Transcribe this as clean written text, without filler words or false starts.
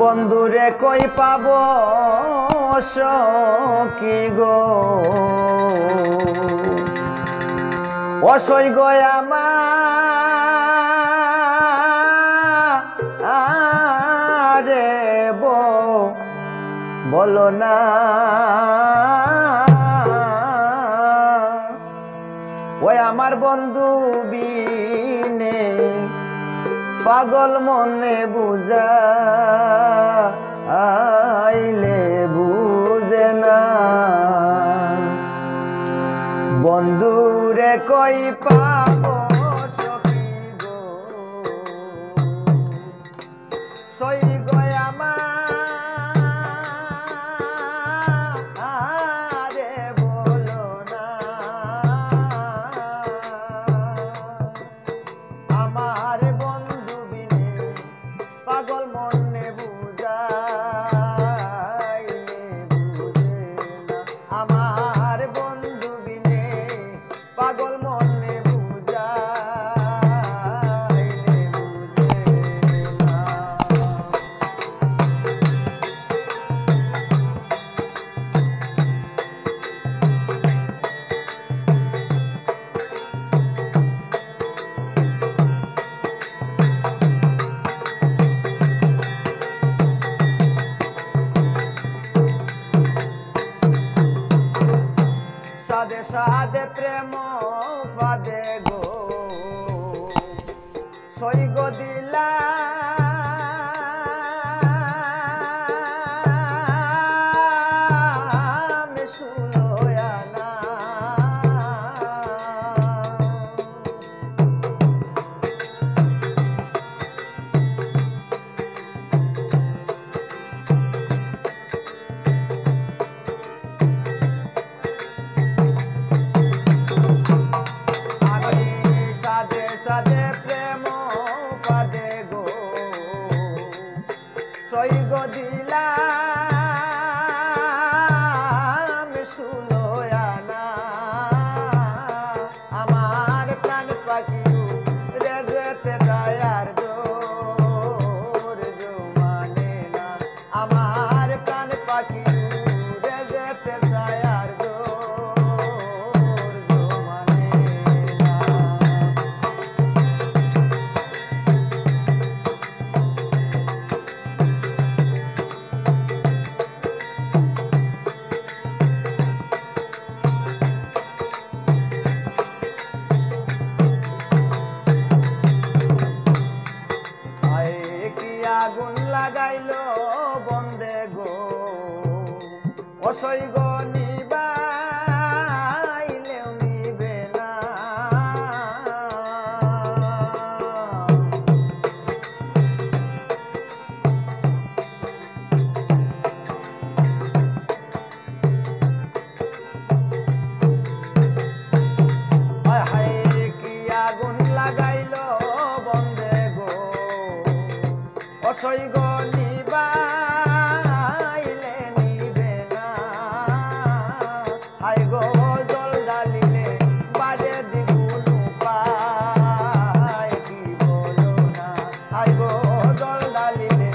বন্ধুরে কই পাব সখী গো, অসই গো আমারে বলো না, ওই আমার বন্ধু বিনে পাগল মনে বুঝাইলে বুঝে না। বন্ধুরে কই পাব সখী গো, সই গো আমারে বলো না, আমার বন্ধু বিনে পাগল মনে বুঝাইলে বুঝে না। আমার বন্ধু বিনে পাগল মনে বুঝাইলে বুঝে না। সাদে সাদে প্রেম ফাদে গো, সই গো দিলা শুলোয়ানা। সাদে প্রেম পাদে গো, সই গো দিলাম শুলোয়ানা। আমার প্রাণ পাখি রে যেতে দয়ার জোর মানে না, আমার প্রাণ পাখি রে যেতে দয়ার জোর মানে না। আগুন লাগাইলো বন্দে গো, অসই গো নিবাইলেও নিবে না। হায় কি আগুন লাগাইলো বন্দে গো, অসই গো নিবাইলে নিবে না। হাই গো জল ডালিলে বাজে দ্বিগুণ উপায় কি বলো না। হাই গো জল ডালিলে